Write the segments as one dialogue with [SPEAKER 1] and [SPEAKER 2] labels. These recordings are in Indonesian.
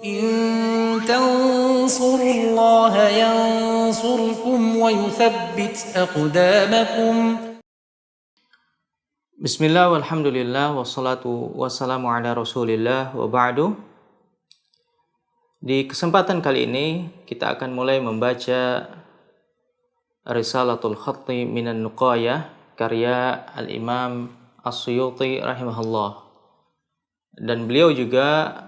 [SPEAKER 1] إن تنصروا الله ينصركم ويثبت أقدامكم.
[SPEAKER 2] Bismillah walhamdulillah wassalatu wassalamu ala rasulillah wa ba'du. Di kesempatan kali ini kita akan mulai membaca Risalatul Khatti minan Nuqayah karya Al-Imam As-Suyuti rahimahullah. Dan beliau juga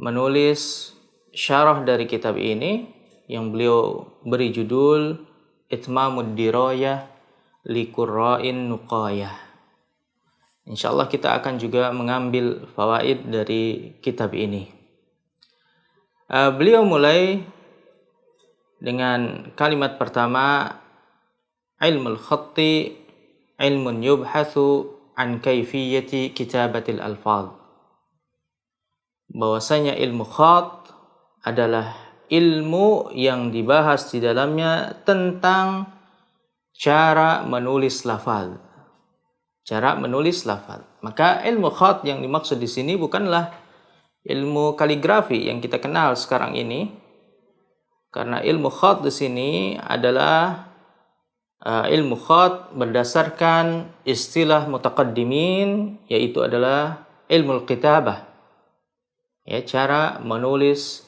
[SPEAKER 2] menulis syarah dari kitab ini yang beliau beri judul Itmamud Dirayah li Qurra'in Nuqayah. Insyaallah kita akan juga mengambil fawaid dari kitab ini. Beliau mulai dengan kalimat pertama, ilmul khatti ilmun yubhathu an kayfiyati kitabatil alfaz. Bahwasanya ilmu khat adalah ilmu yang dibahas di dalamnya tentang cara menulis lafaz. Cara menulis lafaz. Maka ilmu khat yang dimaksud di sini bukanlah ilmu kaligrafi yang kita kenal sekarang ini. Karena ilmu khat di sini adalah ilmu khat berdasarkan istilah mutaqaddimin, yaitu adalah ilmu kitabah. Ya, cara menulis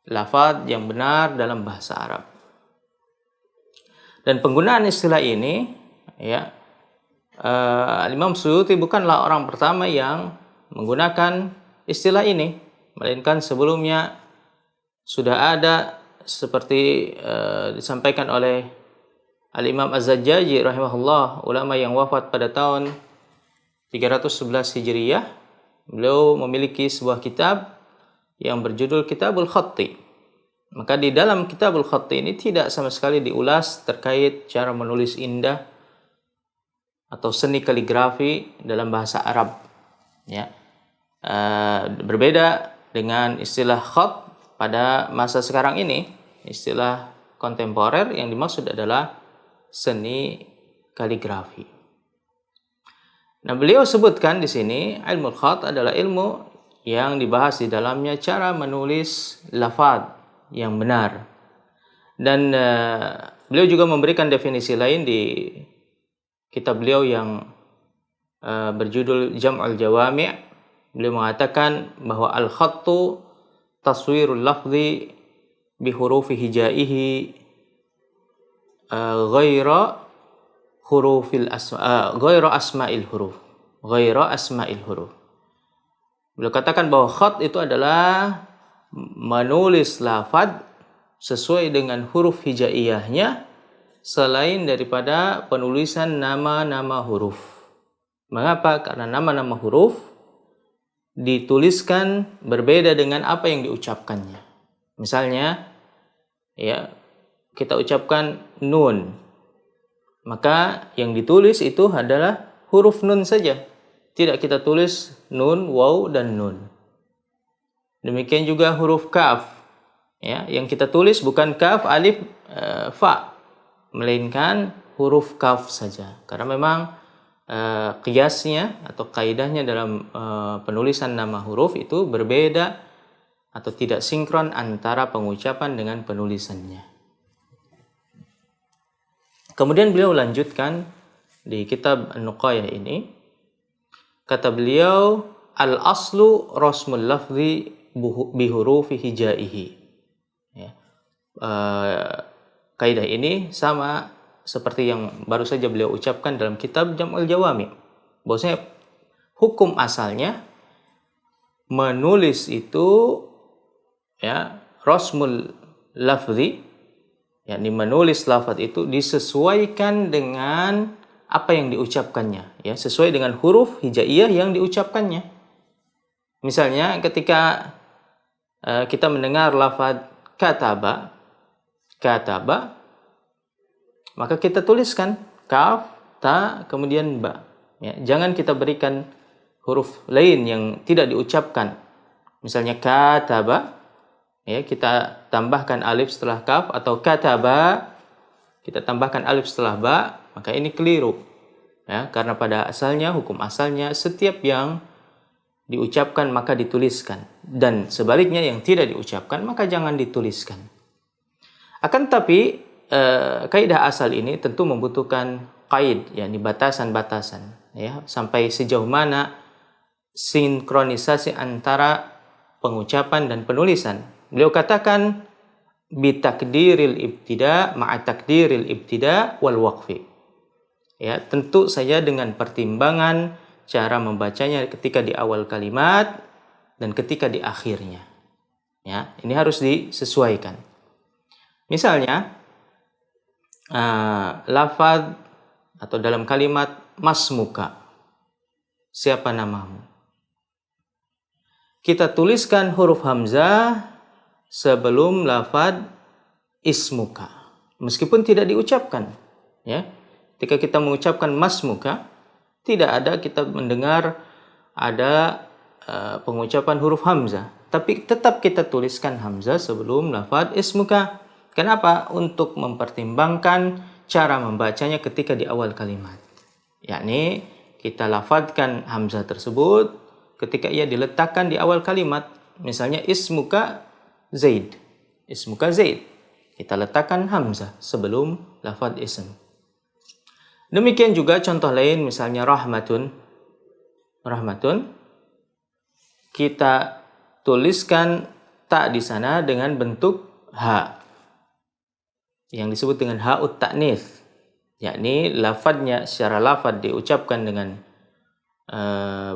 [SPEAKER 2] lafaz yang benar dalam bahasa Arab. Dan penggunaan istilah ini, ya, Imam Suyuti bukanlah orang pertama yang menggunakan istilah ini, melainkan sebelumnya sudah ada seperti disampaikan oleh Al-Imam Az-Zajjaji rahimahullah, ulama yang wafat pada tahun 311 Hijriyah. Beliau memiliki sebuah kitab yang berjudul Kitabul Khatti. Maka di dalam Kitabul Khatti ini tidak sama sekali diulas terkait cara menulis indah atau seni kaligrafi dalam bahasa Arab, ya. Berbeda dengan istilah khat pada masa sekarang ini, istilah kontemporer yang dimaksud adalah seni kaligrafi. Nah, beliau sebutkan di sini ilmu khat adalah ilmu yang dibahas di dalamnya cara menulis lafaz yang benar. Dan beliau juga memberikan definisi lain di kitab beliau yang berjudul Jam'ul Jawami'. Beliau mengatakan bahwa al-khattu taswirul lafzi bi hurufi hijaihi ghaira asma'il huruf. Beliau katakan bahwa khat itu adalah menulis lafaz sesuai dengan huruf hijaiyahnya selain daripada penulisan nama-nama huruf. Mengapa? Karena nama-nama huruf dituliskan berbeda dengan apa yang diucapkannya. Misalnya, ya, kita ucapkan nun, maka yang ditulis itu adalah huruf nun saja. Tidak kita tulis nun, waw, dan nun. Demikian juga huruf kaf, ya, yang kita tulis bukan kaf, alif, fa, melainkan huruf kaf saja. Karena memang qiyasnya atau kaidahnya dalam penulisan nama huruf itu berbeda atau tidak sinkron antara pengucapan dengan penulisannya. Kemudian beliau lanjutkan di kitab An-Nuqayah ini, kata beliau, al-aslu rasmul lafzi bi hurufi hijaihi. Ya. Kaidah ini sama seperti yang baru saja beliau ucapkan dalam kitab Jam'ul Jawami'. Bahwasanya hukum asalnya menulis itu, ya, rasmul lafzi, yakni menulis lafaz itu disesuaikan dengan apa yang diucapkannya, ya, sesuai dengan huruf hijaiyah yang diucapkannya. Misalnya ketika kita mendengar lafaz kataba, maka kita tuliskan kaf, ta, kemudian ba. Ya, jangan kita berikan huruf lain yang tidak diucapkan. Misalnya kataba, ya, kita tambahkan alif setelah kaf, atau kataba, kita tambahkan alif setelah ba, maka ini keliru. Ya, karena pada asalnya, hukum asalnya, setiap yang diucapkan maka dituliskan, dan sebaliknya yang tidak diucapkan maka jangan dituliskan. Akan tapi kaidah asal ini tentu membutuhkan qaid, yakni batasan-batasan, ya, sampai sejauh mana sinkronisasi antara pengucapan dan penulisan. Beliau katakan bitakdiril ibtida ma'a takdiril ibtida wal waqfi. Ya, tentu saja dengan pertimbangan cara membacanya ketika di awal kalimat dan ketika di akhirnya. Ya, ini harus disesuaikan. Misalnya lafaz atau dalam kalimat masmuka, siapa namamu, kita tuliskan huruf hamzah sebelum lafaz ismuka, meskipun tidak diucapkan. Ya, ketika kita mengucapkan masmuka, tidak ada kita mendengar ada pengucapan huruf hamzah, tapi tetap kita tuliskan hamzah sebelum lafaz ismuka. Kenapa? Untuk mempertimbangkan cara membacanya ketika di awal kalimat. Yakni kita lafadzkan hamzah tersebut ketika ia diletakkan di awal kalimat. Misalnya ismuka Zaid. Ismuka Zaid. Kita letakkan hamzah sebelum lafaz ism. Demikian juga contoh lain, misalnya rahmatun. Rahmatun. Kita tuliskan ta di sana dengan bentuk ha, yang disebut dengan ha'ut ta'nits, yakni lafadznya secara lafadz diucapkan dengan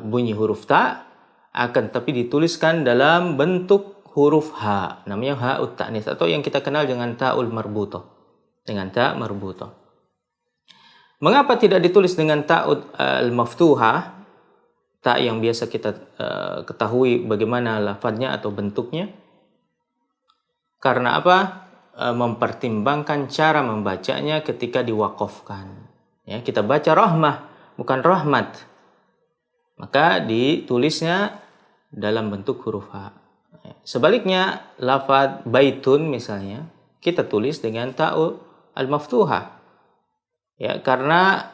[SPEAKER 2] bunyi huruf ta, akan tapi dituliskan dalam bentuk huruf ha, namanya ha'ut ta'nits, atau yang kita kenal dengan ta'ul marbutoh, dengan ta marbutoh. Mengapa tidak ditulis dengan ta'ud al-maftuhah, ta yang biasa kita ketahui bagaimana lafadznya atau bentuknya? Karena apa? Mempertimbangkan cara membacanya ketika diwakafkan. Ya, kita baca rahmah, bukan rahmat, maka ditulisnya dalam bentuk huruf ha. Sebaliknya, lafaz baitun misalnya, kita tulis dengan ta'u al-maftuhah. Ya, karena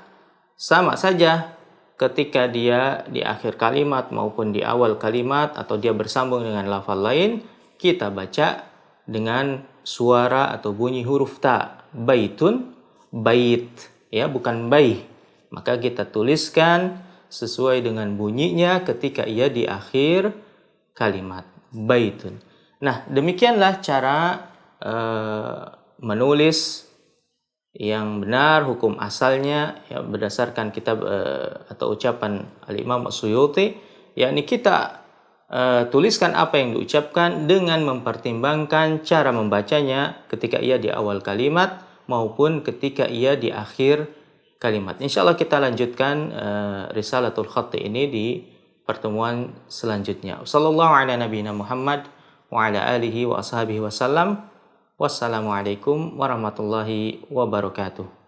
[SPEAKER 2] sama saja ketika dia di akhir kalimat maupun di awal kalimat, atau dia bersambung dengan lafaz lain, kita baca dengan suara atau bunyi huruf ta. Baitun, bait, ya, bukan baih. Maka kita tuliskan sesuai dengan bunyinya ketika ia di akhir kalimat. Baitun. Nah, demikianlah cara menulis yang benar, hukum asalnya, ya, berdasarkan kitab atau ucapan Al-Imam As-Suyuti, yakni kita tuliskan apa yang diucapkan dengan mempertimbangkan cara membacanya ketika ia di awal kalimat maupun ketika ia di akhir kalimat. Insyaallah kita lanjutkan Risalatul Khatt ini di pertemuan selanjutnya. Sallallahu ala nabiyina Muhammad wa ala alihi wa ashabihi wasallam. Wassalamualaikum warahmatullahi wabarakatuh.